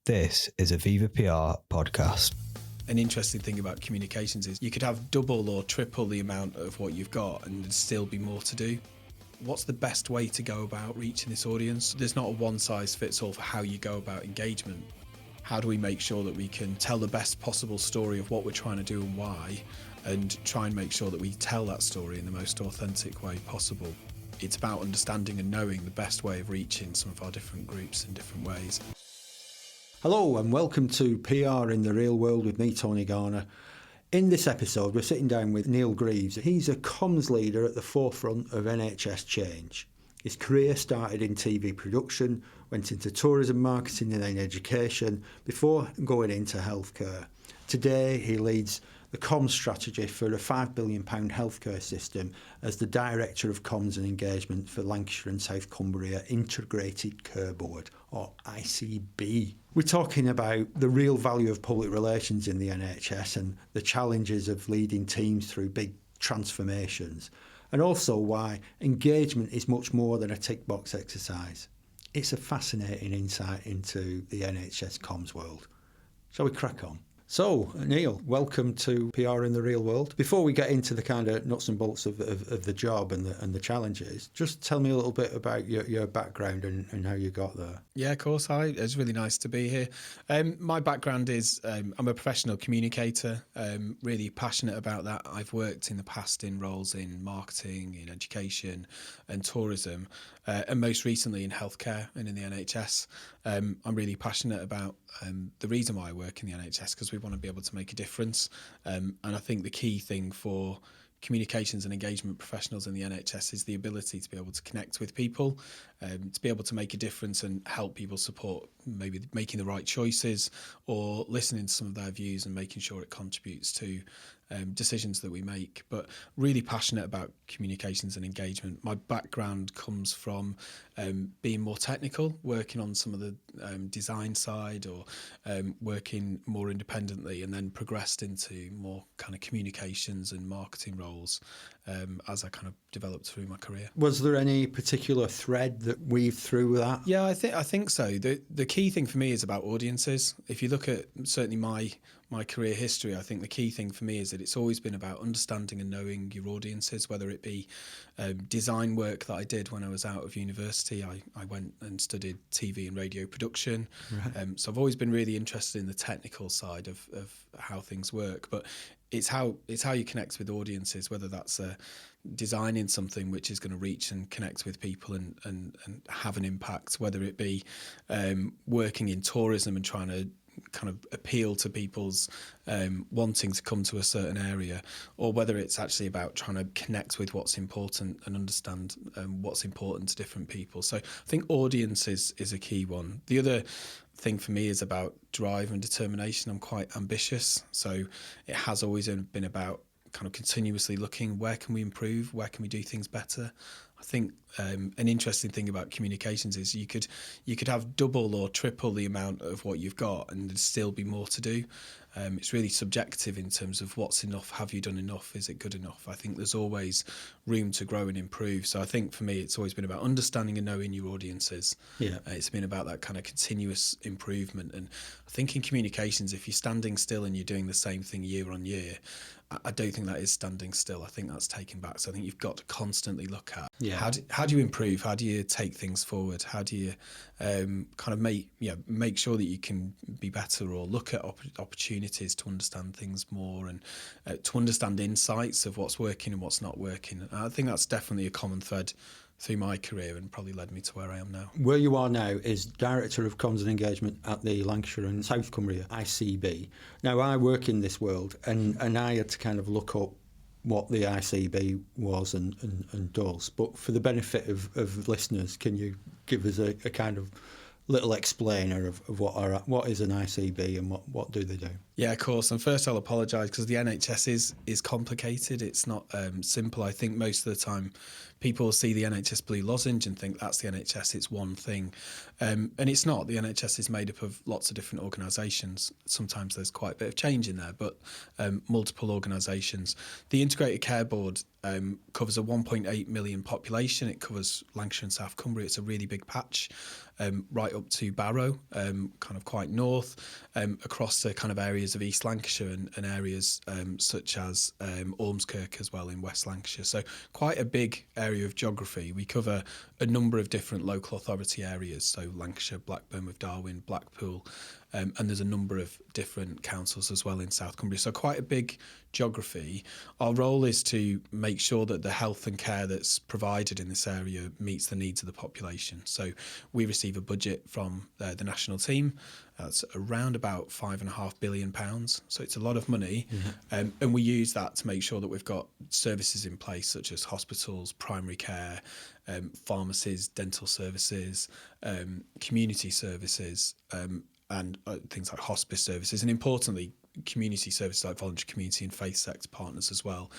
This is a Viva PR podcast. An interesting thing about communications is you could have double or triple the amount of what you've got and there'd still be more to do. What's the best way to go about reaching this audience? There's not a one-size-fits-all for how you go about engagement. How do we make sure that we can tell the best possible story of what we're trying to do and why, and try and make sure that we tell that story in the most authentic way possible? It's about understanding and knowing the best way of reaching some of our different groups in different ways. Hello and welcome to PR in the Real World with me, Tony Garner. In this episode, we're sitting down with Neil Greaves. He's a comms leader at the forefront of NHS change. His career started in TV production, went into tourism marketing and then education before going into healthcare. Today, he leads the comms strategy for a £5 billion healthcare system as the Director of Comms and Engagement for Lancashire and South Cumbria Integrated Care Board, or ICB. We're talking about the real value of public relations in the NHS and the challenges of leading teams through big transformations, and also why engagement is much more than a tick box exercise. It's a fascinating insight into the NHS comms world. Shall we crack on? So, Neil, welcome to PR in the Real World. Before we get into the kind of nuts and bolts of the job and the challenges, just tell me a little bit about your background and how you got there. Yeah, of course. Hi, it's really nice to be here. My background is I'm a professional communicator, really passionate about that. I've worked in the past in roles in marketing, in education and tourism, and most recently in healthcare and in the NHS. I'm really passionate about the reason why I work in the NHS, because we want to be able to make a difference. And I think the key thing for communications and engagement professionals in the NHS is the ability to be able to connect with people, to be able to make a difference and help people support maybe making the right choices or listening to some of their views and making sure it contributes to decisions that we make. But really passionate about communications and engagement. My background comes from being more technical, working on some of the design side or working more independently, and then progressed into more kind of communications and marketing roles as I kind of developed through my career. Was there any particular thread that weaved through that? Yeah, I think so. The key thing for me is about audiences. If you look at certainly my career history, I think the key thing for me is that it's always been about understanding and knowing your audiences, whether it be design work that I did when I was out of university. I went and studied TV and radio production. Right. So I've always been really interested in the technical side of how things work. But it's how you connect with audiences, whether that's designing something which is going to reach and connect with people and have an impact, whether it be working in tourism and trying to kind of appeal to people's wanting to come to a certain area, or whether it's actually about trying to connect with what's important and understand what's important to different people. So I think audience is a key one. The other thing for me is about drive and determination. I'm quite ambitious, so it has always been about kind of continuously looking, where can we improve, where can we do things better. I think an interesting thing about communications is you could have double or triple the amount of what you've got and there'd still be more to do. It's really subjective in terms of what's enough. Have you done enough? Is it good enough? I think there's always room to grow and improve. So I think for me, it's always been about understanding and knowing your audiences. Yeah, it's been about that kind of continuous improvement. And I think in communications, if you're standing still and you're doing the same thing year on year, I don't think that is standing still. I think that's taking back. So I think you've got to constantly look at how do you improve? How do you take things forward? How do you kind of make sure that you can be better, or look at opportunities to understand things more and to understand insights of what's working and what's not working. And I think that's definitely a common thread through my career and probably led me to where I am now. Where you are now is Director of Comms and Engagement at the Lancashire and South Cumbria, ICB. Now, I work in this world and I had to kind of look up what the ICB was and does. But for the benefit of listeners, can you give us a kind of little explainer of what is an ICB and what do they do? Yeah, of course. And first I'll apologise because the NHS is complicated. It's not simple. I think most of the time people see the NHS blue lozenge and think that's the NHS, it's one thing. And it's not. The NHS is made up of lots of different organisations. Sometimes there's quite a bit of change in there, but multiple organisations. The Integrated Care Board covers a 1.8 million population. It covers Lancashire and South Cumbria. It's a really big patch, right up to Barrow, kind of quite north, across the kind of areas of East Lancashire and areas such as Ormskirk as well in West Lancashire. So quite a big area of geography. We cover a number of different local authority areas, so Lancashire, Blackburn with Darwen, Blackpool, and there's a number of different councils as well in South Cumbria. So quite a big geography. Our role is to make sure that the health and care that's provided in this area meets the needs of the population. So we receive a budget from the national team. That's around about £5.5 billion. So it's a lot of money. And we use that to make sure that we've got services in place such as hospitals, primary care, pharmacies, dental services, community services, and things like hospice services, and importantly, community services like voluntary community and faith sector partners as well,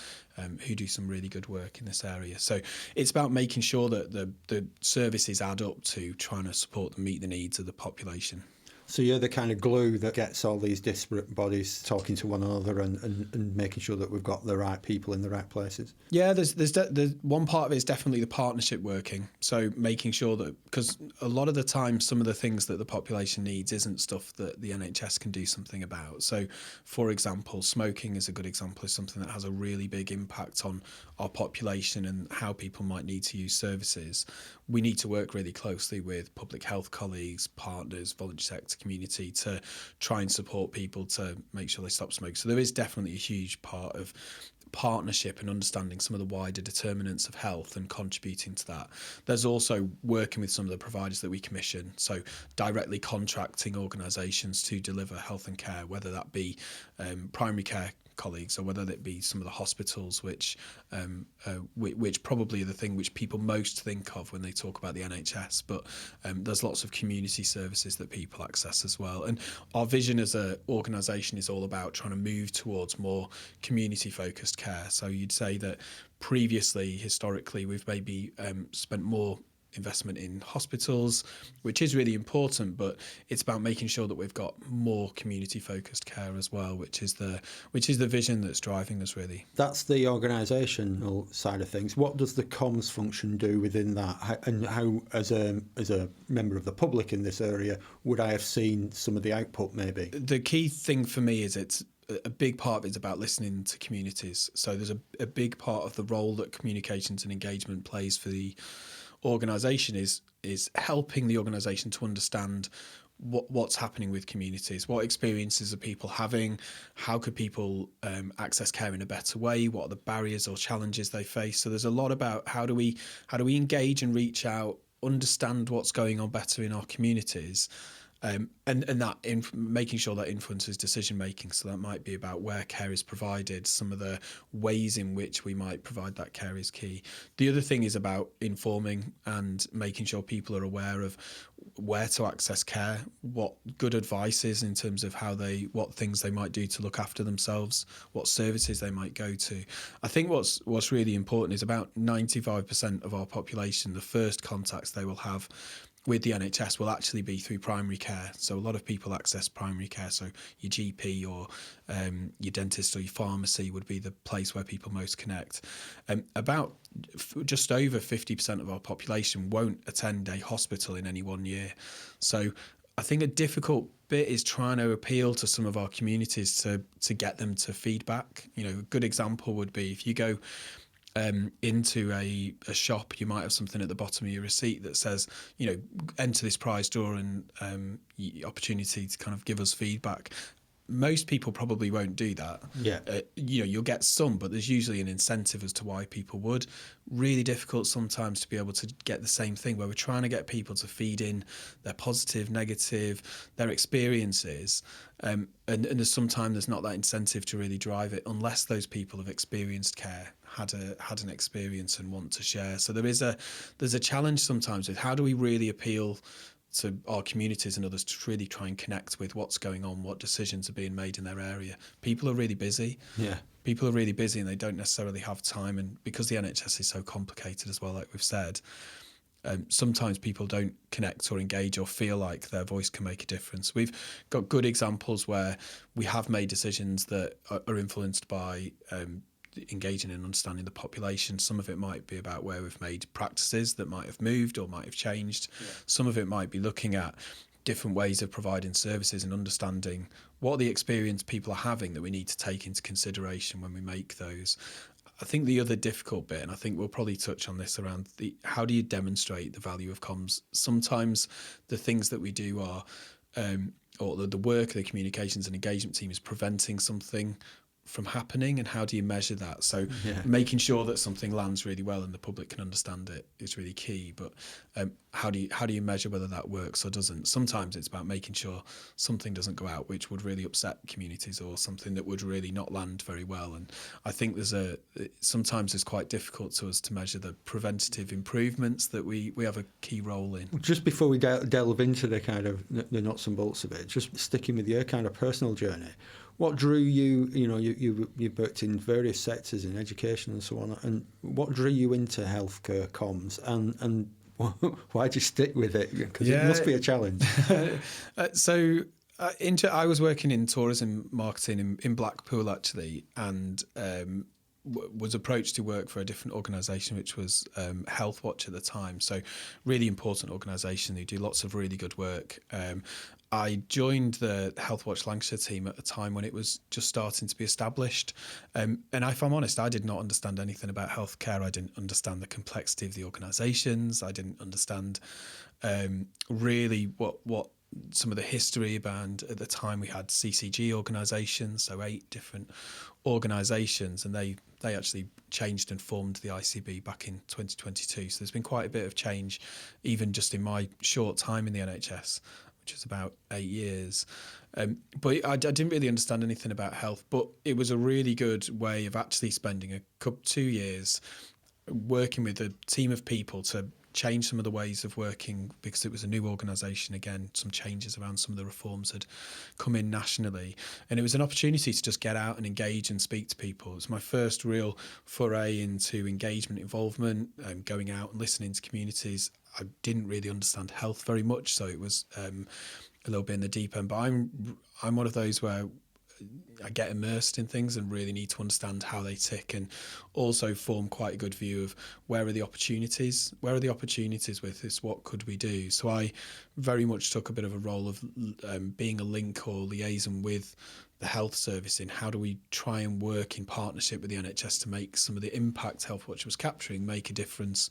who do some really good work in this area. So it's about making sure that the services add up to trying to support and meet the needs of the population. So you're the kind of glue that gets all these disparate bodies talking to one another and making sure that we've got the right people in the right places. Yeah, there's one part of it is definitely the partnership working. So making sure that, because a lot of the time some of the things that the population needs isn't stuff that the NHS can do something about. So for example, smoking is a good example of something that has a really big impact on our population and how people might need to use services. We need to work really closely with public health colleagues, partners, voluntary sector community to try and support people to make sure they stop smoking. So there is definitely a huge part of partnership and understanding some of the wider determinants of health and contributing to that. There's also working with some of the providers that we commission, so directly contracting organisations to deliver health and care, whether that be primary care colleagues or whether it be some of the hospitals, which probably are the thing which people most think of when they talk about the NHS, but there's lots of community services that people access as well. And our vision as an organisation is all about trying to move towards more community focused care. So you'd say that previously, historically, we've maybe spent more investment in hospitals, which is really important, but it's about making sure that we've got more community focused care as well, which is the vision that's driving us really. That's the organisational side of things. What does the comms function do within that, and how, as a member of the public in this area, would I have seen some of the output maybe? The key thing for me is it's a big part of it's about listening to communities. So there's a big part of the role that communications and engagement plays for the organisation is helping the organisation to understand what's happening with communities, what experiences are people having, how could people access care in a better way, what are the barriers or challenges they face. So there's a lot about how do we engage and reach out, understand what's going on better in our communities. And that making sure that influences decision making. So that might be about where care is provided, some of the ways in which we might provide that care is key. The other thing is about informing and making sure people are aware of where to access care, what good advice is in terms of what things they might do to look after themselves, what services they might go to. I think what's really important is about 95% of our population, the first contacts they will have with the NHS will actually be through primary care. So a lot of people access primary care. So your GP or your dentist or your pharmacy would be the place where people most connect. About just over 50% of our population won't attend a hospital in any one year. So I think a difficult bit is trying to appeal to some of our communities to get them to feedback. You know, a good example would be if you go into a shop, you might have something at the bottom of your receipt that says, you know, enter this prize draw and opportunity to kind of give us feedback. Most people probably won't do that. Yeah. You know, you'll get some, but there's usually an incentive as to why people would. Really difficult sometimes to be able to get the same thing where we're trying to get people to feed in their positive, negative, their experiences. And sometimes there's not that incentive to really drive it unless those people have experienced care, had an experience and want to share. So there's a challenge sometimes with how do we really appeal to our communities and others to really try and connect with what's going on, what decisions are being made in their area. People are really busy. Yeah. People are really busy and they don't necessarily have time. And because the NHS is so complicated as well, like we've said, sometimes people don't connect or engage or feel like their voice can make a difference. We've got good examples where we have made decisions that are influenced by engaging in understanding the population. Some of it might be about where we've made practices that might have moved or might have changed. Yeah. Some of it might be looking at different ways of providing services and understanding what the experience people are having that we need to take into consideration when we make those. I think the other difficult bit, and I think we'll probably touch on this around how do you demonstrate the value of comms? Sometimes the things that we do are, or the work of the communications and engagement team is preventing something from happening, and how do you measure that? So making sure that something lands really well and the public can understand it is really key. But how do you measure whether that works or doesn't? Sometimes it's about making sure something doesn't go out which would really upset communities, or something that would really not land very well. And I think sometimes it's quite difficult to us to measure the preventative improvements that we have a key role in. Just before we delve into the kind of the nuts and bolts of it, just sticking with your kind of personal journey, what drew you, you worked in various sectors in education and so on, and what drew you into healthcare comms, and why did you stick with it? Because it must be a challenge. I was working in tourism marketing in Blackpool, actually, and was approached to work for a different organisation, which was Health Watch at the time. So really important organisation. They do lots of really good work. I joined the Health Watch Lancashire team at a time when it was just starting to be established. And if I'm honest, I did not understand anything about healthcare. I didn't understand the complexity of the organisations. I didn't understand really what some of the history about. At the time we had CCG organisations, so 8 different organisations, and they actually changed and formed the ICB back in 2022. So there's been quite a bit of change, even just in my short time in the NHS, which is about 8 years. But I didn't really understand anything about health, but it was a really good way of actually spending 2 years working with a team of people to change some of the ways of working, because it was a new organisation. Again, some changes around some of the reforms had come in nationally, and it was an opportunity to just get out and engage and speak to people. It was my first real foray into engagement involvement, going out and listening to communities. I didn't really understand health very much, so it was a little bit in the deep end. But I'm one of those where I get immersed in things and really need to understand how they tick, and also form quite a good view of where are the opportunities with this, what could we do. So I very much took a bit of a role of being a link or liaison with the health service in how do we try and work in partnership with the NHS to make some of the impact Health Watch was capturing make a difference.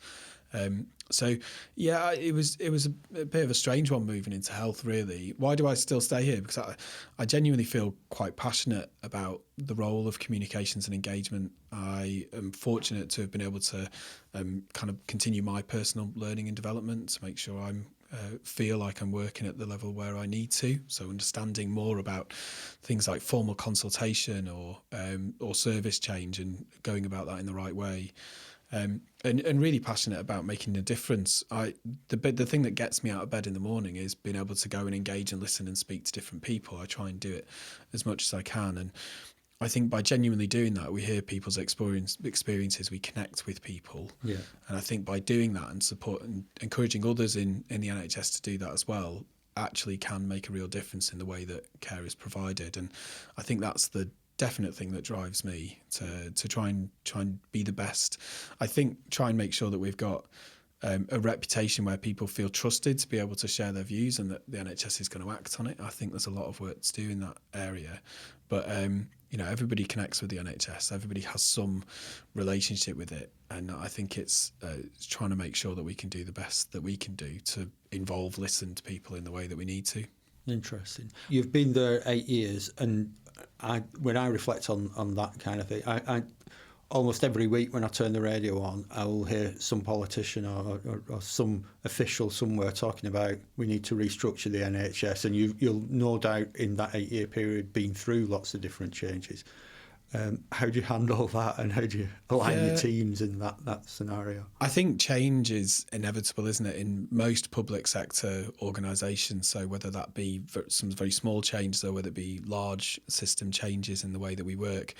It was a bit of a strange one moving into health, really. Why do I still stay here? Because I genuinely feel quite passionate about the role of communications and engagement. I am fortunate to have been able to kind of continue my personal learning and development to make sure I'm feel like I'm working at the level where I need to. So understanding more about things like formal consultation or service change and going about that in the right way. And really passionate about making a difference. The thing that gets me out of bed in the morning is being able to go and engage and listen and speak to different people. I try and do it as much as I can, and I think by genuinely doing that, we hear people's experiences, we connect with people. Yeah. And I think by doing that and support and encouraging others in the NHS to do that as well, actually can make a real difference in the way that care is provided. And I think that's the definite thing that drives me to try and be the best. I think try and make sure that we've got a reputation where people feel trusted to be able to share their views, and that the NHS is going to act on it. I think there's a lot of work to do in that area, but everybody connects with the NHS. Everybody has some relationship with it, and I think it's trying to make sure that we can do the best that we can do to listen to people in the way that we need to. Interesting. You've been there 8 years, and when I reflect on that kind of thing, I almost every week when I turn the radio on, I will hear some politician or some official somewhere talking about we need to restructure the NHS, and you'll no doubt in that 8-year period been through lots of different changes. How do you handle that, and how do you align your teams in that scenario? I think change is inevitable, isn't it, in most public sector organisations. So whether that be some very small changes or whether it be large system changes in the way that we work,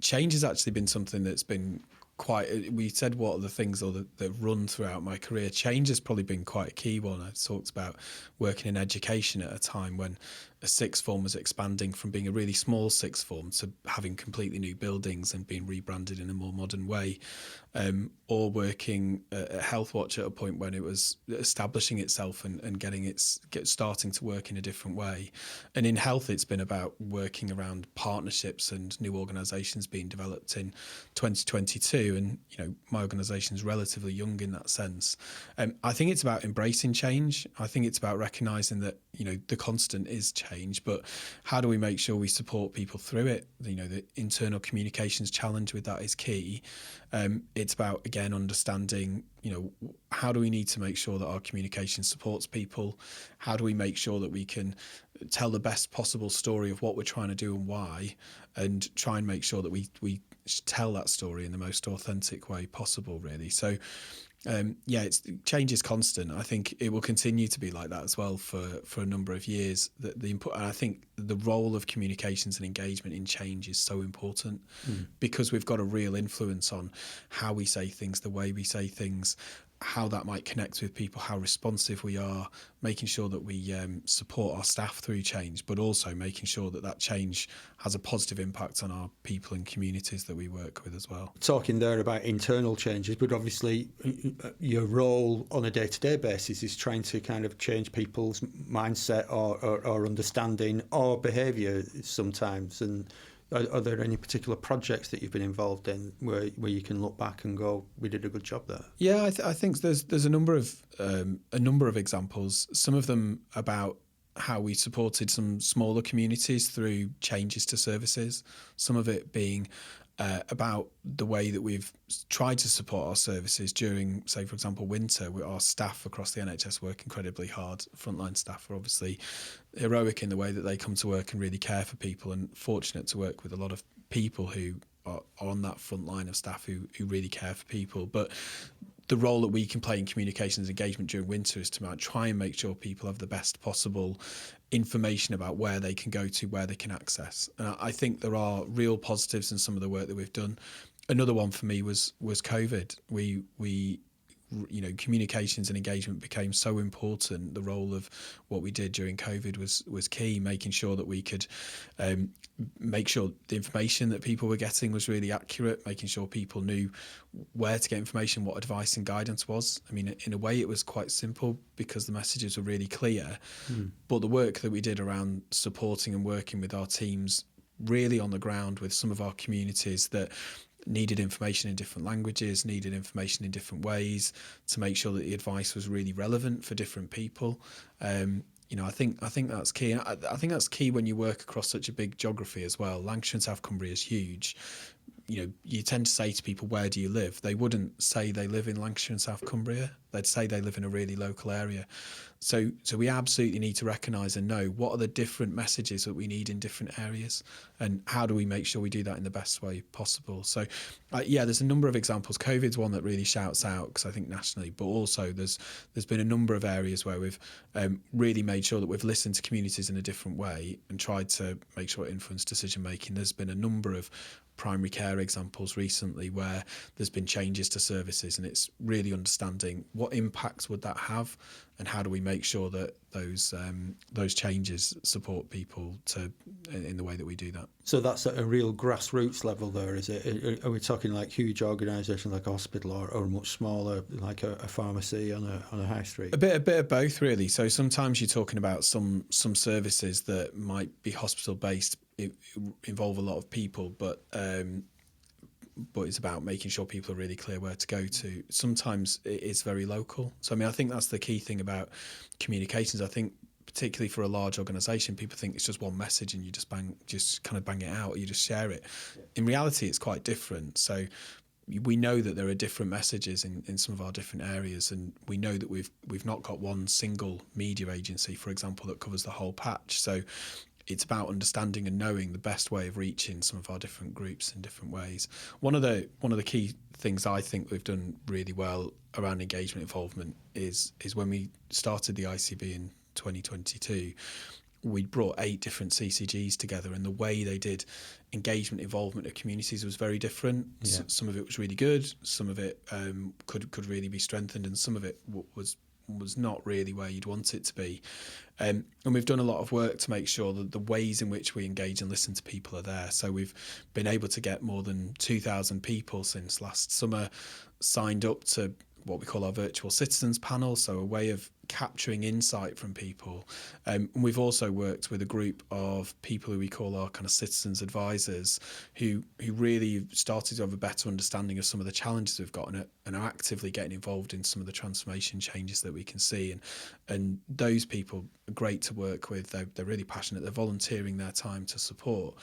change has actually been something that's been quite, we said what are the things that run throughout my career. Change has probably been quite a key one. I talked about working in education at a time when a sixth form was expanding from being a really small sixth form to having completely new buildings and being rebranded in a more modern way, or working at Health Watch at a point when it was establishing itself and starting to work in a different way. And in health, it's been about working around partnerships and new organisations being developed in 2022. And, my organisation is relatively young in that sense. I think it's about embracing change. I think it's about recognising that, the constant is change, but how do we make sure we support people through it? The internal communications challenge with that is key. It's about, again, understanding, how do we need to make sure that our communication supports people? How do we make sure that we can tell the best possible story of what we're trying to do and why, and try and make sure that we tell that story in the most authentic way possible, really. So, change is constant. I think it will continue to be like that as well for a number of years. The input, and I think the role of communications and engagement in change is so important because we've got a real influence on how we say things, the way we say things, how that might connect with people, how responsive we are, making sure that we support our staff through change, but also making sure that change has a positive impact on our people and communities that we work with as well. Talking there about internal changes, but obviously your role on a day-to-day basis is trying to kind of change people's mindset or understanding or behaviour sometimes. And are there any particular projects that you've been involved in where you can look back and go, we did a good job there? Yeah, I think there's a number of examples. Some of them about how we supported some smaller communities through changes to services. Some of it being about the way that we've tried to support our services during, say, for example, winter. Our staff across the NHS work incredibly hard. Frontline staff are obviously heroic in the way that they come to work and really care for people, and fortunate to work with a lot of people who are on that front line of staff who really care for people. But the role that we can play in communications engagement during winter is to try and make sure people have the best possible information about where they can go to, where they can access. And I think there are real positives in some of the work that we've done. Another one for me was COVID. We communications and engagement became so important. The role of what we did during COVID was key, making sure that we could make sure the information that people were getting was really accurate, making sure people knew where to get information, what advice and guidance was. I mean, in a way it was quite simple because the messages were really clear, but the work that we did around supporting and working with our teams really on the ground with some of our communities that needed information in different languages, needed information in different ways to make sure that the advice was really relevant for different people. I think that's key. And I think that's key when you work across such a big geography as well. Lancashire and South Cumbria is huge. You tend to say to people, where do you live? They wouldn't say they live in Lancashire and South Cumbria. They'd say they live in a really local area. So we absolutely need to recognise and know what are the different messages that we need in different areas, and how do we make sure we do that in the best way possible. So, there's a number of examples. COVID's one that really shouts out because I think nationally, but also there's been a number of areas where we've really made sure that we've listened to communities in a different way and tried to make sure it influenced decision making. There's been a number of primary care examples recently where there's been changes to services, and it's really understanding what impacts would that have and how do we make sure that those changes support people in the way that we do that. So that's at a real grassroots level there, is it? Are we talking like huge organisations like a hospital or much smaller, like a pharmacy on a high street? A bit of both, really. So sometimes you're talking about some services that might be hospital based, involve a lot of people, but it's about making sure people are really clear where to go to. Sometimes it is very local. So I think that's the key thing about communications. I think particularly for a large organisation, people think it's just one message and you just kind of bang it out, or you just share it. In reality, it's quite different. So we know that there are different messages in some of our different areas, and we know that we've not got one single media agency, for example, that covers the whole patch. So it's about understanding and knowing the best way of reaching some of our different groups in different ways. One of the key things I think we've done really well around engagement involvement is when we started the ICB in 2022, we brought 8 different CCGs together, and the way they did engagement involvement of communities was very different. Some of it was really good, some of it could really be strengthened, and some of it was was not really where you'd want it to be. And we've done a lot of work to make sure that the ways in which we engage and listen to people are there. So we've been able to get more than 2,000 people since last summer signed up to what we call our virtual citizens panel, so a way of capturing insight from people. And we've also worked with a group of people who we call our kind of citizens advisors, who really started to have a better understanding of some of the challenges we've got and are actively getting involved in some of the transformation changes that we can see. And those people are great to work with. They're really passionate. They're volunteering their time to support.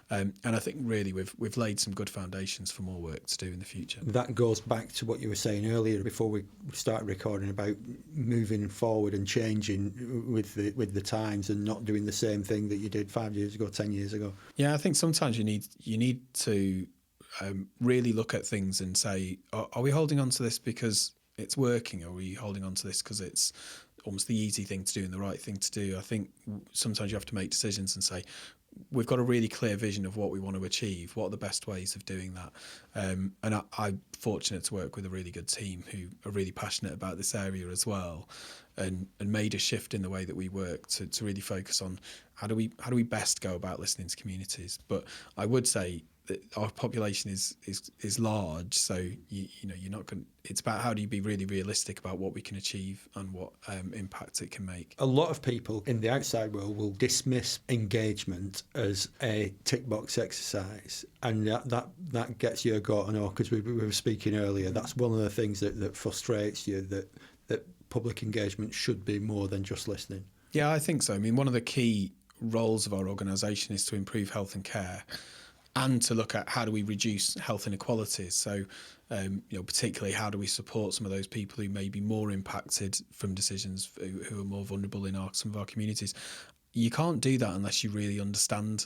And I think really we've laid some good foundations for more work to do in the future. That goes back to what you were saying earlier before we started recording about moving forward and changing with the times and not doing the same thing that you did 5 years ago, 10 years ago. Yeah, I think sometimes you need to really look at things and say, are we holding on to this because it's working, or are we holding on to this because it's almost the easy thing to do and the right thing to do? I think sometimes you have to make decisions and say, we've got a really clear vision of what we want to achieve. What are the best ways of doing that? And I'm fortunate to work with a really good team who are really passionate about this area as well, and made a shift in the way that we work to really focus on how do we best go about listening to communities. But I would say that our population is large, so you're not going. It's about how do you be really realistic about what we can achieve and what impact it can make. A lot of people in the outside world will dismiss engagement as a tick box exercise, and that gets you a go. I know, because we were speaking earlier. That's one of the things that frustrates you, that public engagement should be more than just listening. Yeah, I think so. I mean, one of the key roles of our organisation is to improve health and care, and to look at how do we reduce health inequalities. So, particularly how do we support some of those people who may be more impacted from decisions, who are more vulnerable in some of our communities. You can't do that unless you really understand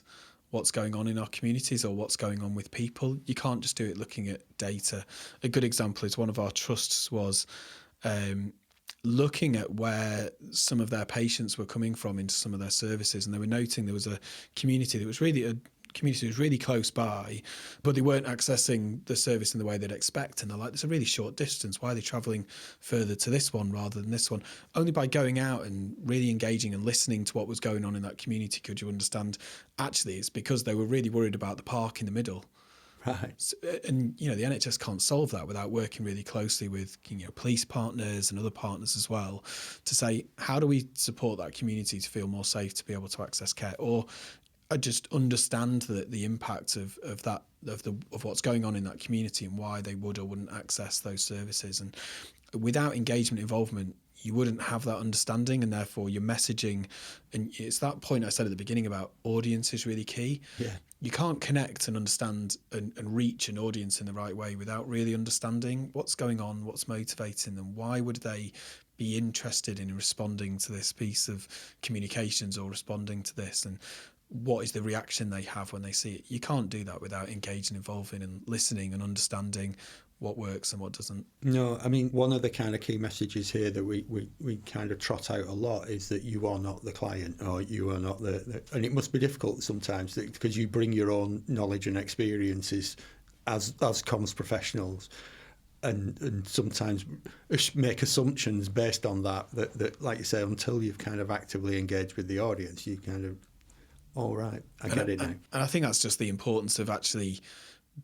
what's going on in our communities or what's going on with people. You can't just do it looking at data. A good example is one of our trusts was looking at where some of their patients were coming from into some of their services, and they were noting there was a community that was really close by, but they weren't accessing the service in the way they'd expect. And they're like, there's a really short distance. Why are they travelling further to this one rather than this one? Only by going out and really engaging and listening to what was going on in that community could you understand, actually, it's because they were really worried about the park in the middle. Right. So, and the NHS can't solve that without working really closely with police partners and other partners as well, to say, how do we support that community to feel more safe to be able to access care, or just understand the impact of what's going on in that community and why they would or wouldn't access those services. And without engagement involvement, you wouldn't have that understanding, and therefore your messaging, and it's that point I said at the beginning about audience is really key. Yeah. You can't connect and understand and reach an audience in the right way without really understanding what's going on, what's motivating them, why would they be interested in responding to this piece of communications or responding to this, and what is the reaction they have when they see it. You can't do that without engaging, involving and listening and understanding what works and what doesn't. No, I mean, one of the kind of key messages here that we kind of trot out a lot is that you are not the client, or you are not the and it must be difficult sometimes because you bring your own knowledge and experiences as comms professionals, and sometimes make assumptions based on that like you say, until you've kind of actively engaged with the audience, you kind of, all right, I get it now. And I think that's just the importance of actually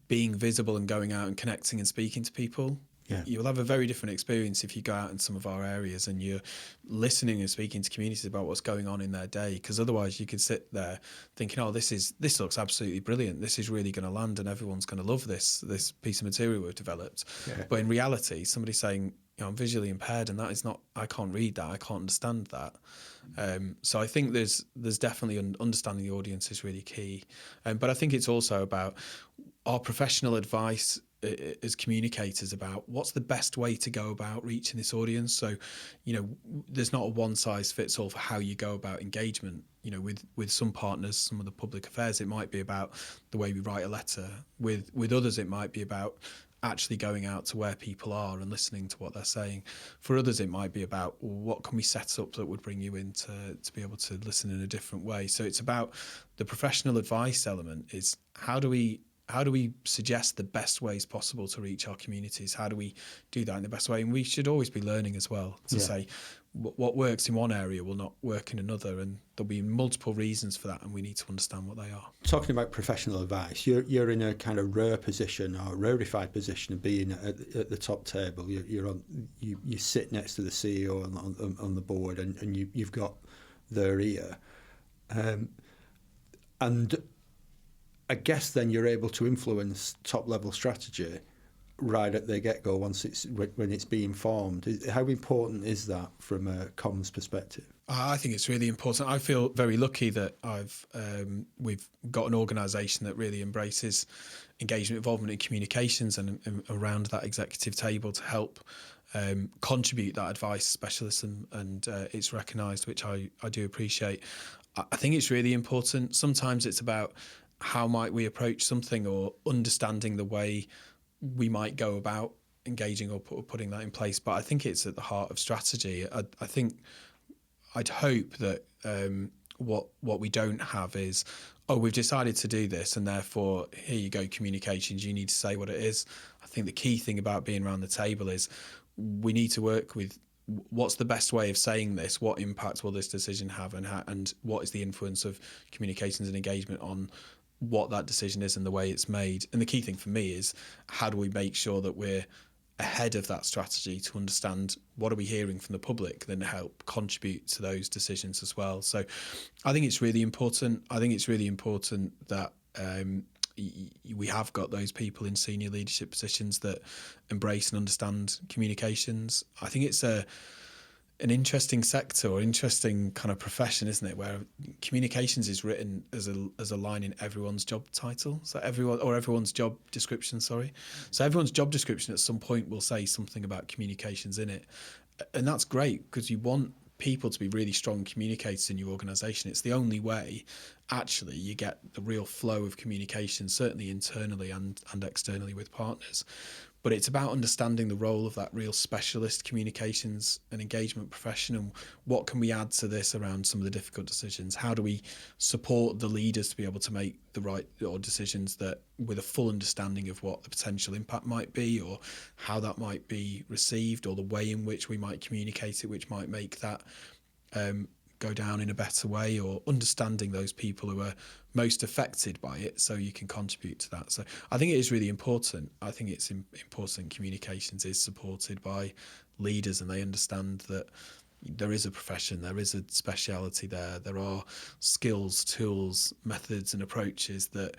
being visible and going out and connecting and speaking to people. Yeah. You'll have a very different experience if you go out in some of our areas and you're listening and speaking to communities about what's going on in their day, because otherwise you could sit there thinking, oh, this looks absolutely brilliant, this is really going to land and everyone's going to love this piece of material we've developed. Yeah. But in reality, somebody's saying, I'm visually impaired and that is not, I can't read that, I can't understand that. So I think there's definitely understanding the audience is really key. But I think it's also about our professional advice as communicators about what's the best way to go about reaching this audience. So, there's not a one size fits all for how you go about engagement. With some partners, some of the public affairs, it might be about the way we write a letter. With others, it might be about actually going out to where people are and listening to what they're saying. For others, it might be about what can we set up that would bring you in to be able to listen in a different way. So it's about the professional advice element is how do we how do we suggest the best ways possible to reach our communities? How do we do that in the best way? And we should always be learning as well to say what works in one area will not work in another, and there'll be multiple reasons for that, and we need to understand what they are. Talking about professional advice, you're in a kind of rare position or rarefied position of being at the top table. You sit next to the CEO on the board, and you've got their ear, and I guess then you're able to influence top level strategy right at the get go when it's being formed. How important is that from a comms perspective? I think it's really important. I feel very lucky that we've got an organisation that really embraces engagement, involvement in communications, and around that executive table to help contribute that advice, specialism, and it's recognised, which I do appreciate. I think it's really important. Sometimes it's about how might we approach something, or understanding the way we might go about engaging or putting that in place. But I think it's at the heart of strategy. I think I'd hope that what we don't have is, we've decided to do this, and therefore here you go, communications, you need to say what it is. I think the key thing about being around the table is we need to work with what's the best way of saying this, what impact will this decision have, and what is the influence of communications and engagement on what that decision is and the way it's made. And the key thing for me is, how do we make sure that we're ahead of that strategy to understand what are we hearing from the public, then help contribute to those decisions as well. So I think it's really important. I think it's really important that we have got those people in senior leadership positions that embrace and understand communications. I think it's an interesting sector, or interesting kind of profession, isn't it, where communications is written as a line in everyone's job title, so everyone's job description, sorry. So everyone's job description at some point will say something about communications in it, and that's great, because you want people to be really strong communicators in your organisation. It's the only way actually you get the real flow of communication, certainly internally and externally with partners. But it's about understanding the role of that real specialist communications and engagement profession, and what can we add to this around some of the difficult decisions? How do we support the leaders to be able to make the right decisions that with a full understanding of what the potential impact might be, or how that might be received, or the way in which we might communicate it, which might make that go down in a better way, or understanding those people who are most affected by it so you can contribute to that. So I think it is really important. I think it's important communications is supported by leaders, and they understand that there is a profession, there is a speciality there are skills, tools, methods and approaches that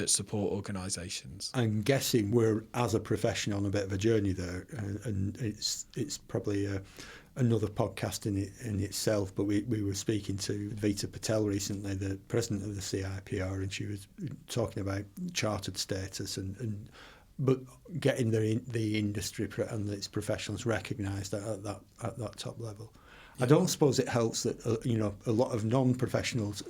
support organisations. I'm guessing we're, as a profession, on a bit of a journey there, and it's probably another podcast in itself, but we were speaking to Vita Patel recently, the president of the CIPR, and she was talking about chartered status but getting the industry and its professionals recognised at that top level. Yeah. I don't suppose it helps that a lot of non-professionals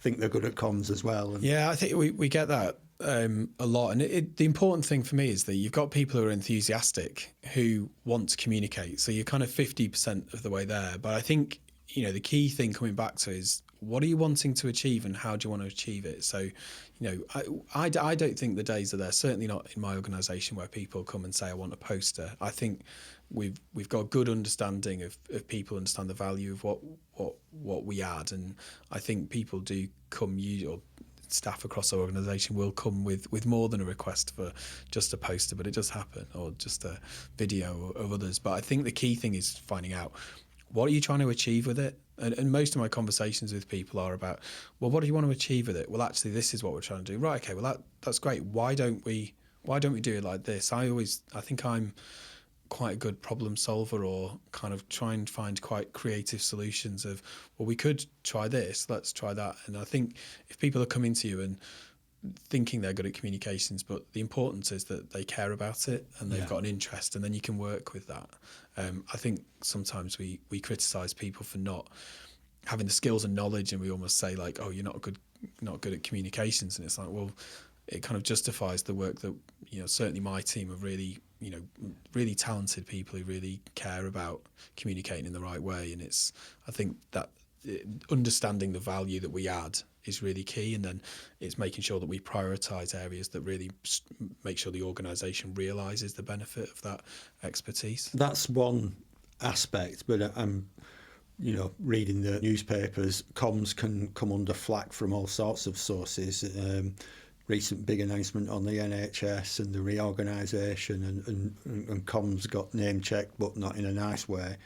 think they're good at comms as well. Yeah, I think we get that a lot. And the important thing for me is that you've got people who are enthusiastic, who want to communicate. So you're kind of 50% of the way there. But I think, the key thing coming back to is, what are you wanting to achieve and how do you want to achieve it? So, I don't think the days are there, certainly not in my organisation, where people come and say, I want a poster. I think we've got a good understanding of people understand the value of what we add. And I think people do come, or staff across our organisation will come with more than a request for just a poster, but it does happen, or just a video of others. But I think the key thing is finding out, what are you trying to achieve with it? And most of my conversations with people are about, well, what do you want to achieve with it? Well, actually, this is what we're trying to do. Right, okay, well, that's great. Why don't we do it like this? I think I'm quite a good problem solver, or kind of try and find quite creative solutions of, well, we could try this, let's try that. And I think if people are coming to you and thinking they're good at communications, but the importance is that they care about it and they've got an interest, and then you can work with that. I think sometimes we criticise people for not having the skills and knowledge, and we almost say like, oh, you're not good at communications, and it's like, well, it kind of justifies the work that certainly my team of really talented people who really care about communicating in the right way. And I think that understanding the value that we add is really key, and then it's making sure that we prioritise areas that really make sure the organisation realises the benefit of that expertise. That's one aspect, but I'm reading the newspapers, comms can come under flack from all sorts of sources. Recent big announcement on the NHS and the reorganisation, and comms got name checked, but not in a nice way.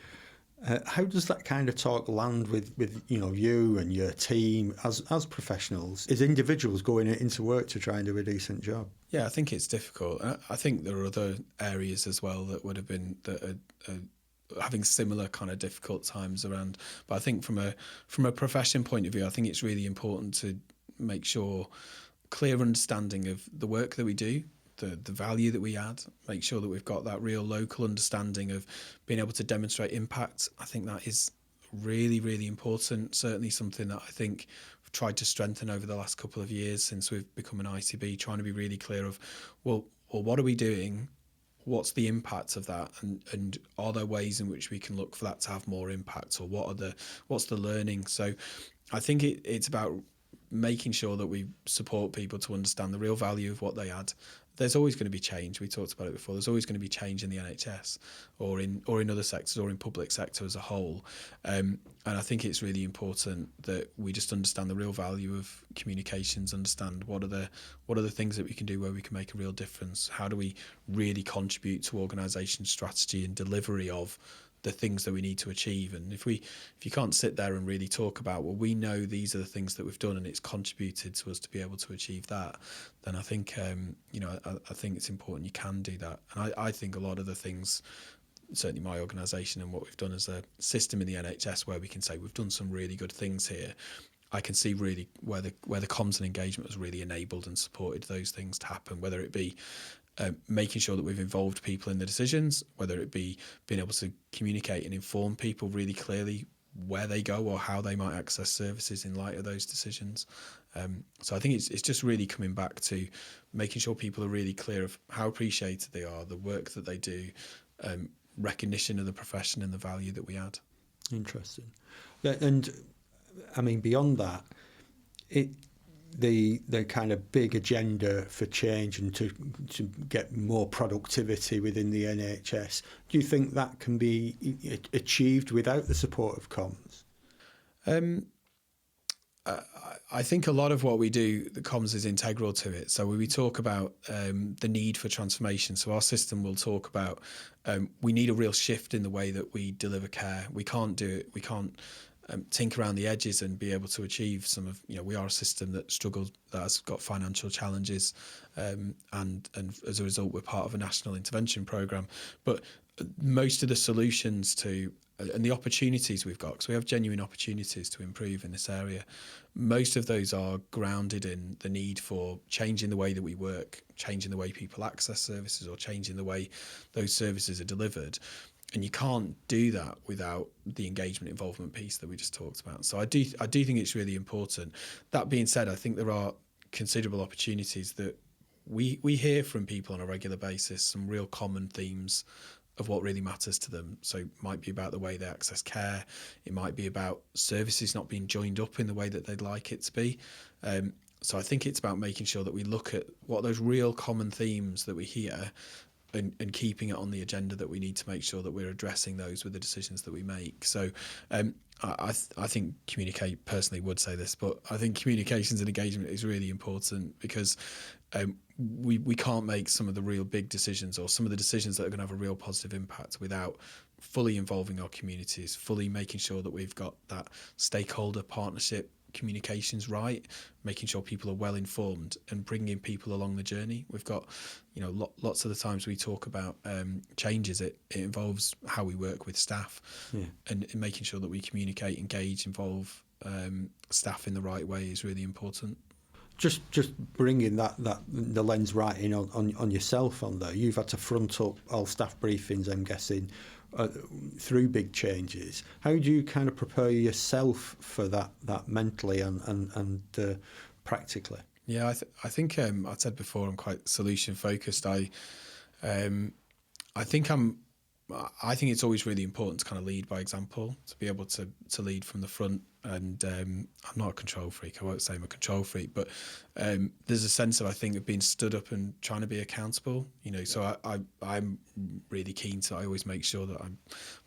How does that kind of talk land with you and your team as professionals, as individuals going into work to try and do a decent job? Yeah, I think it's difficult. I think there are other areas as well that would have been that are having similar kind of difficult times around. But I think from a profession point of view, I think it's really important to make sure clear understanding of the work that we do, the value that we add, make sure that we've got that real local understanding of being able to demonstrate impact. I think that is really, really important. Certainly something that I think we've tried to strengthen over the last couple of years since we've become an ITB, trying to be really clear of, well, what are we doing? What's the impact of that? And are there ways in which we can look for that to have more impact, or what's the learning? So I think it's about making sure that we support people to understand the real value of what they add. There's always going to be change. We talked about it before. There's always going to be change in the NHS or in other sectors or in public sector as a whole. And I think it's really important that we just understand the real value of communications, understand what are the things that we can do where we can make a real difference. How do we really contribute to organisation strategy and delivery of the things that we need to achieve? And if you can't sit there and really talk about, well, we know these are the things that we've done and it's contributed to us to be able to achieve that, then I think I think it's important you can do that. And I think a lot of the things, certainly my organisation and what we've done as a system in the NHS, where we can say we've done some really good things here, I can see really where the comms and engagement has really enabled and supported those things to happen, whether it be making sure that we've involved people in the decisions, whether it be being able to communicate and inform people really clearly where they go or how they might access services in light of those decisions. So I think it's just really coming back to making sure people are really clear of how appreciated they are, the work that they do, recognition of the profession and the value that we add. Interesting. And I mean, beyond that, the kind of big agenda for change and to get more productivity within the NHS, do you think that can be achieved without the support of comms? I think a lot of what we do, the comms is integral to it. So when we talk about the need for transformation, so our system will talk about we need a real shift in the way that we deliver care. We can't do it. We can't tinker around the edges and be able to achieve some of, we are a system that struggles, that has got financial challenges, and as a result we're part of a national intervention programme. But most of the solutions to and the opportunities we've got, because we have genuine opportunities to improve in this area, most of those are grounded in the need for changing the way that we work, changing the way people access services, or changing the way those services are delivered. And you can't do that without the engagement involvement piece that we just talked about. So I do think it's really important. That being said, I think there are considerable opportunities that we hear from people on a regular basis, some real common themes of what really matters to them. So it might be about the way they access care. It might be about services not being joined up in the way that they'd like it to be. So I think it's about making sure that we look at what those real common themes that we hear and keeping it on the agenda, that we need to make sure that we're addressing those with the decisions that we make. So I think personally would say this, but I think communications and engagement is really important, because we can't make some of the real big decisions, or some of the decisions that are going to have a real positive impact, without fully involving our communities, fully making sure that we've got that stakeholder partnership communications right, making sure people are well informed and bringing people along the journey. We've got, lots of the times we talk about changes, it involves how we work with staff, and making sure that we communicate, engage, involve staff in the right way is really important. Just bringing that the lens right in on yourself on there. You've had to front up all staff briefings, I'm guessing, through big changes. How do you kind of prepare yourself for that mentally and practically? Yeah, I think I said before, I'm quite solution focused. I think I'm I think it's always really important to kind of lead by example, to be able to lead from the front. And I'm not a control freak. I won't say I'm a control freak, but there's a sense of, I think, of being stood up and trying to be accountable. So I'm really keen to. I always make sure that I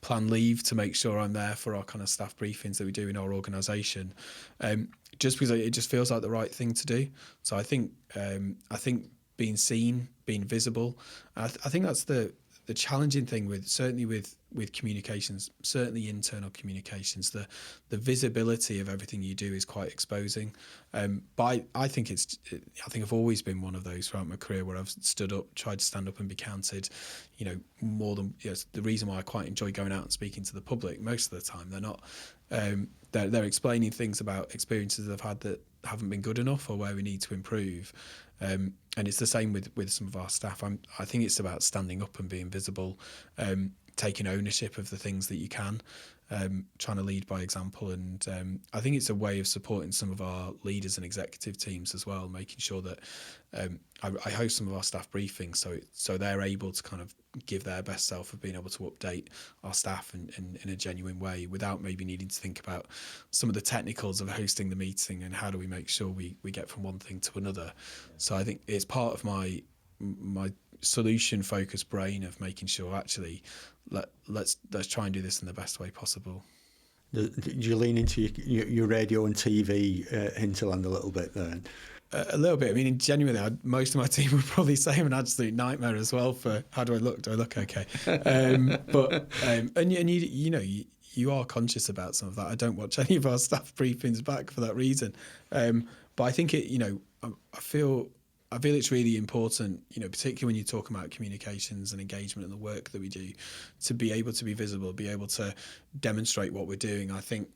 plan leave to make sure I'm there for our kind of staff briefings that we do in our organisation, just because it just feels like the right thing to do. So I think being seen, being visible, I think that's the challenging thing with communications, certainly internal communications. The visibility of everything you do is quite exposing. But I think I've always been one of those throughout my career where I've stood up, tried to stand up and be counted. More than the reason why I quite enjoy going out and speaking to the public. Most of the time, they're not. They're explaining things about experiences that I've had that haven't been good enough or where we need to improve. And it's the same with some of our staff. I think it's about standing up and being visible, taking ownership of the things that you can, trying to lead by example. And I think it's a way of supporting some of our leaders and executive teams as well, making sure that I host some of our staff briefings so they're able to kind of give their best self of being able to update our staff in a genuine way without maybe needing to think about some of the technicals of hosting the meeting and how do we make sure we get from one thing to another. So I think it's part of my solution focused brain of making sure actually let's try and do this in the best way possible. Do you lean into your radio and TV hinterland a little bit then? A little bit. I mean, genuinely, most of my team would probably say I'm an absolute nightmare as well for how do I look? Do I look okay? You are conscious about some of that. I don't watch any of our staff briefings back for that reason. But I think I feel it's really important, particularly when you're talking about communications and engagement and the work that we do, to be able to be visible, be able to demonstrate what we're doing. I think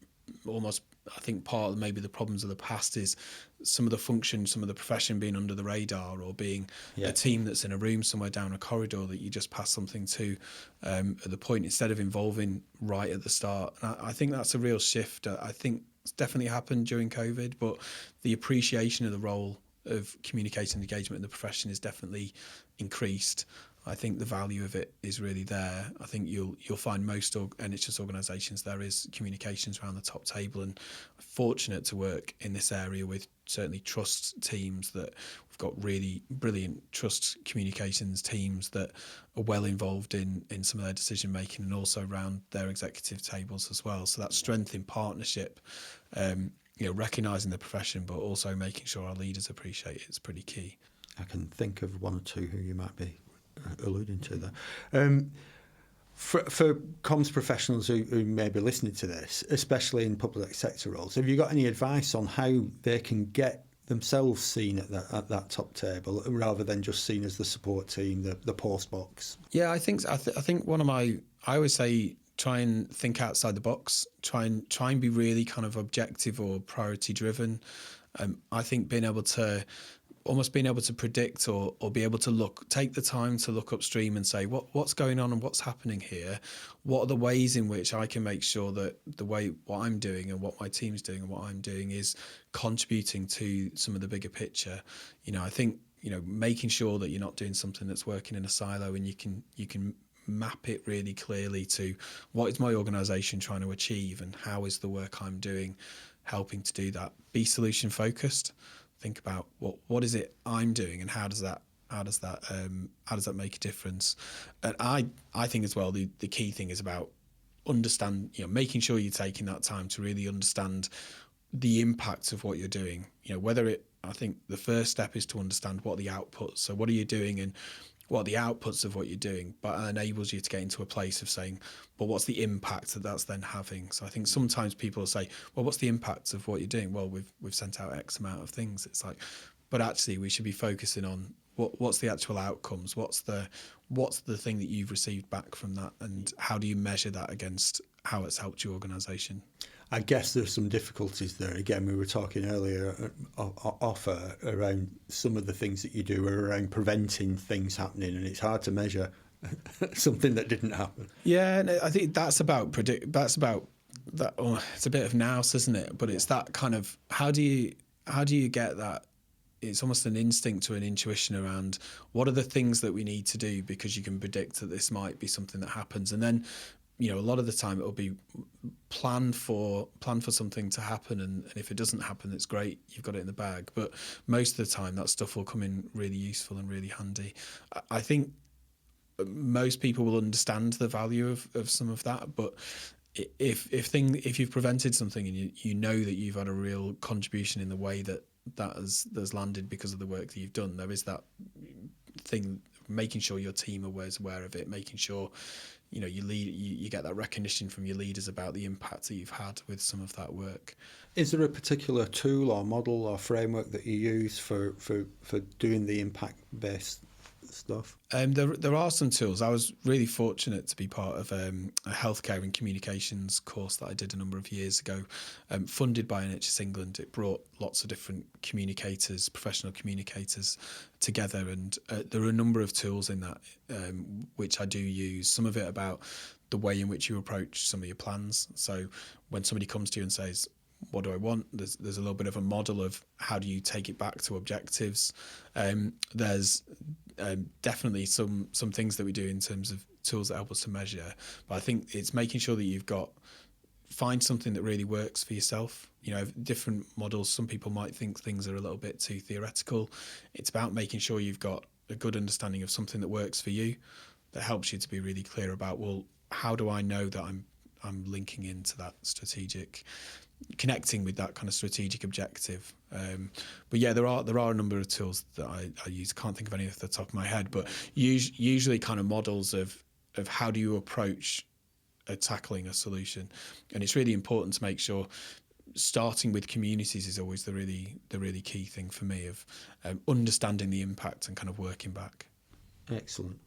part of maybe the problems of the past is some of the function, some of the profession being under the radar or being a team that's in a room somewhere down a corridor that you just pass something to at the point instead of involving right at the start. And I think that's a real shift. I think it's definitely happened during COVID, but the appreciation of the role of communication and engagement in the profession is definitely increased. I think the value of it is really there. I think you'll find most NHS organisations there is communications around the top table, and I'm fortunate to work in this area with certainly trust teams that we've got really brilliant trust communications teams that are well involved in some of their decision making and also around their executive tables as well. So that strength in partnership, recognising the profession but also making sure our leaders appreciate it is pretty key. I can think of one or two who you might be alluding to there. For comms professionals who may be listening to this, especially in public sector roles, have you got any advice on how they can get themselves seen at that top table rather than just seen as the support team, the post box? Yeah, I think I always say try and think outside the box, try and be really kind of objective or priority driven. I think being able to predict or be able to take the time to look upstream and say what's going on and what's happening here, what are the ways in which I can make sure that what I'm doing and what my team's doing and what I'm doing is contributing to some of the bigger picture. I think making sure that you're not doing something that's working in a silo and you can map it really clearly to what is my organisation trying to achieve and how is the work I'm doing helping to do that. Be solution focused. Think about what is it I'm doing and how does that make a difference. And I think as well the key thing is about making sure you're taking that time to really understand the impact of what you're doing. I think the first step is to understand what the outputs. So what are you doing and what are the outputs of what you're doing, but it enables you to get into a place of saying, well, what's the impact that's then having? So I think sometimes people say, well, what's the impact of what you're doing? Well, we've sent out X amount of things. It's like, but actually we should be focusing on what's the actual outcomes? What's the thing that you've received back from that? And how do you measure that against how it's helped your organisation? I guess there's some difficulties there. Again, we were talking earlier around some of the things that you do are around preventing things happening, and it's hard to measure something that didn't happen. Yeah, and I think that's about that. Oh, it's a bit of nous, isn't it? But it's that kind of how do you get that it's almost an instinct or an intuition around what are the things that we need to do, because you can predict that this might be something that happens. And then, a lot of the time it'll be plan for something to happen, and if it doesn't happen, it's great, you've got it in the bag. But most of the time that stuff will come in really useful and really handy. I think most people will understand the value of some of that, but if you've prevented something and you know that you've had a real contribution in the way that's landed because of the work that you've done, there is that thing, making sure your team is aware of it, making sure you get that recognition from your leaders about the impact that you've had with some of that work. Is there a particular tool or model or framework that you use for doing the impact-based stuff? There are some tools. I was really fortunate to be part of a healthcare and communications course that I did a number of years ago, funded by NHS England. It brought lots of different communicators, professional communicators together, and there are a number of tools in that which I do use. Some of it about the way in which you approach some of your plans. So when somebody comes to you and says, what do I want? There's a little bit of a model of how do you take it back to objectives. There's definitely some things that we do in terms of tools that help us to measure. But I think it's making sure that find something that really works for yourself. Different models, some people might think things are a little bit too theoretical. It's about making sure you've got a good understanding of something that works for you, that helps you to be really clear about, well, how do I know that I'm linking into that strategic, connecting with that kind of strategic objective. But yeah, there are a number of tools that I use. Can't think of any off the top of my head, but usually kind of models of how do you approach tackling a solution. And it's really important to make sure starting with communities is always the really key thing for me, of understanding the impact and kind of working back. Excellent.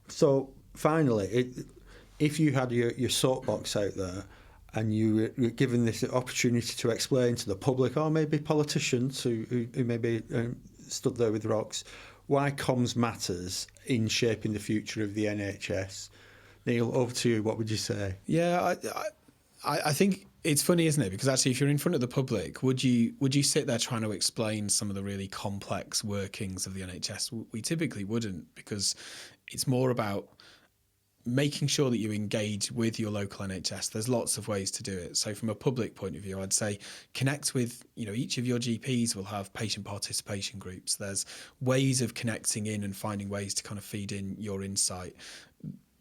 So finally, if you had your soapbox out there and you were given this opportunity to explain to the public, or maybe politicians who maybe stood there with rocks, why comms matters in shaping the future of the NHS. Neil, over to you. What would you say? Yeah, I think it's funny, isn't it? Because actually, if you're in front of the public, would you sit there trying to explain some of the really complex workings of the NHS? We typically wouldn't, because it's more about making sure that you engage with your local NHS. There's lots of ways to do it. So from a public point of view, I'd say connect with, each of your GPs will have patient participation groups. There's ways of connecting in and finding ways to kind of feed in your insight.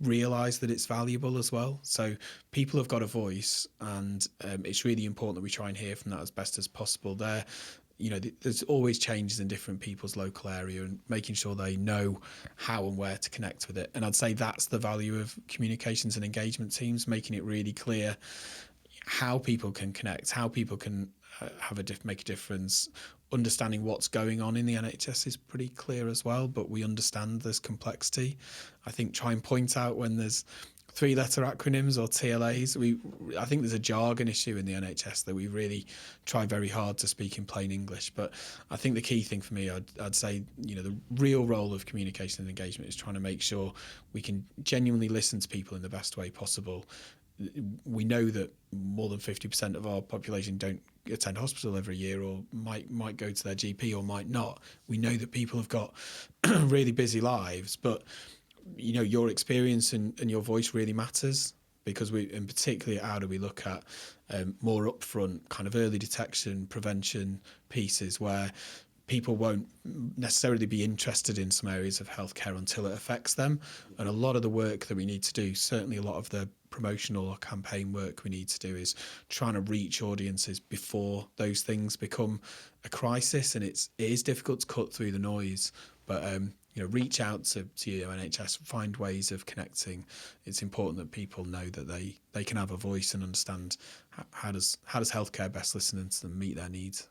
Realise that it's valuable as well. So people have got a voice, and it's really important that we try and hear from that as best as possible. There's always changes in different people's local area, and making sure they know how and where to connect with it. And I'd say that's the value of communications and engagement teams, making it really clear how people can connect, how people can make a difference. Understanding what's going on in the NHS is pretty clear as well, but we understand there's complexity. I think try and point out when there's 3-letter acronyms or TLAs. I think there's a jargon issue in the NHS that we really try very hard to speak in plain English. But I think the key thing for me, I'd say, the real role of communication and engagement is trying to make sure we can genuinely listen to people in the best way possible. We know that more than 50% of our population don't attend hospital every year, or might go to their GP or might not. We know that people have got really busy lives, but your experience and your voice really matters, because and particularly how do we look at more upfront kind of early detection, prevention pieces where people won't necessarily be interested in some areas of healthcare until it affects them. And a lot of the work that we need to do, certainly a lot of the promotional or campaign work we need to do, is trying to reach audiences before those things become a crisis. And it is difficult to cut through the noise, but reach out to your NHS, find ways of connecting. It's important that people know that they can have a voice and understand how does healthcare best listen to them, meet their needs.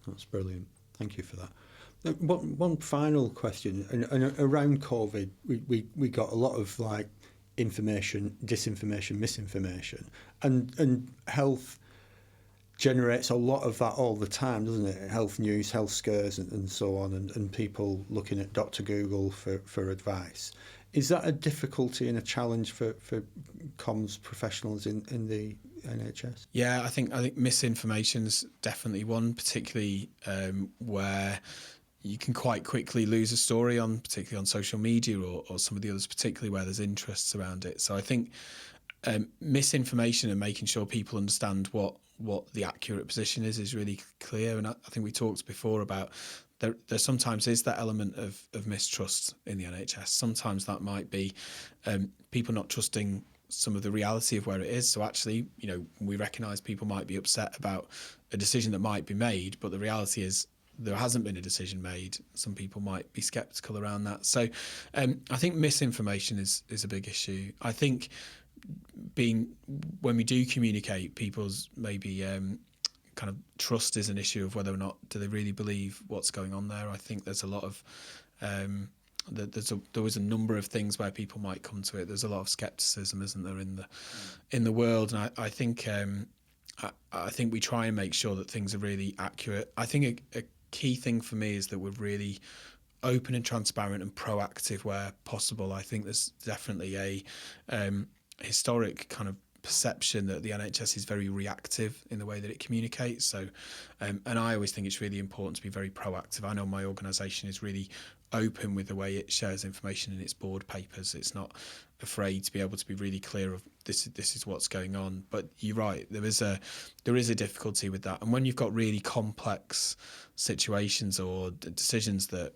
That's brilliant. Thank you for that. One final question. And around COVID, we got a lot of information, disinformation, misinformation, and health generates a lot of that all the time, doesn't it? Health news, health scares, and so on, and people looking at Dr. Google for advice. Is that a difficulty and a challenge for comms professionals in the NHS? Yeah, I think misinformation's definitely one, particularly where you can quite quickly lose a story particularly on social media or some of the others, particularly where there's interests around it. So I think misinformation and making sure people understand what the accurate position is really clear. And I think we talked before about there sometimes is that element of mistrust in the NHS. Sometimes that might be people not trusting some of the reality of where it is. So actually, we recognise people might be upset about a decision that might be made, but the reality is there hasn't been a decision made. Some people might be sceptical around that. So I think misinformation is a big issue. I think when we do communicate, people's maybe kind of trust is an issue of whether or not do they really believe what's going on there. I think there's a lot of there was a number of things where people might come to it. There's a lot of scepticism, isn't there, in the world, and I think we try and make sure that things are really accurate. I think a key thing for me is that we're really open and transparent and proactive where possible. I think there's definitely a historic kind of perception that the NHS is very reactive in the way that it communicates. So, and I always think it's really important to be very proactive. I know my organisation is really open with the way it shares information in its board papers. It's not afraid to be able to be really clear of this is what's going on. But you're right, there is a difficulty with that. And when you've got really complex situations or decisions that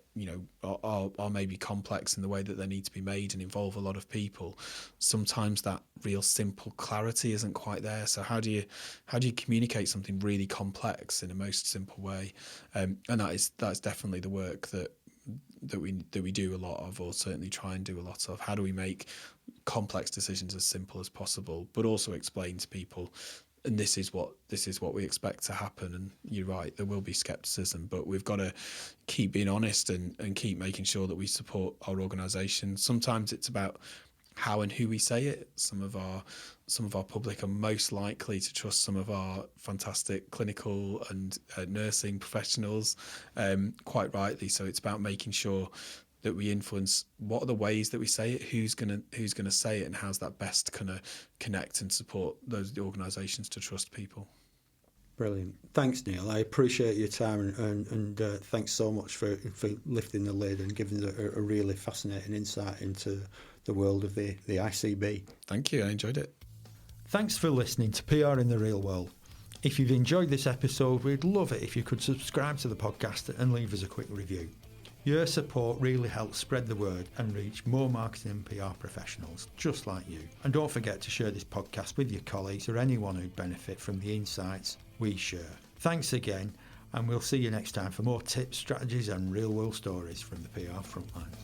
are maybe complex in the way that they need to be made and involve a lot of people, sometimes that real simple clarity isn't quite there. So how do you communicate something really complex in a most simple way? And that's definitely the work that we do a lot of, or certainly try and do a lot of. How do we make complex decisions as simple as possible, but also explain to people, and this is what we expect to happen. And you're right, there will be scepticism, but we've got to keep being honest and keep making sure that we support our organisation. Sometimes it's about how and who we say it. Some of our public are most likely to trust some of our fantastic clinical and nursing professionals, quite rightly. So it's about making sure that we influence what are the ways that we say it, who's gonna say it, and how's that best gonna connect and support the organisations to trust people. Brilliant. Thanks, Neil. I appreciate your time and thanks so much for lifting the lid and giving a really fascinating insight into the world of the ICB. Thank you. I enjoyed it. Thanks for listening to PR in the Real World. If you've enjoyed this episode, we'd love it if you could subscribe to the podcast and leave us a quick review. Your support really helps spread the word and reach more marketing and PR professionals just like you. And don't forget to share this podcast with your colleagues or anyone who'd benefit from the insights we share. Thanks again, and we'll see you next time for more tips, strategies and real world stories from the PR frontlines.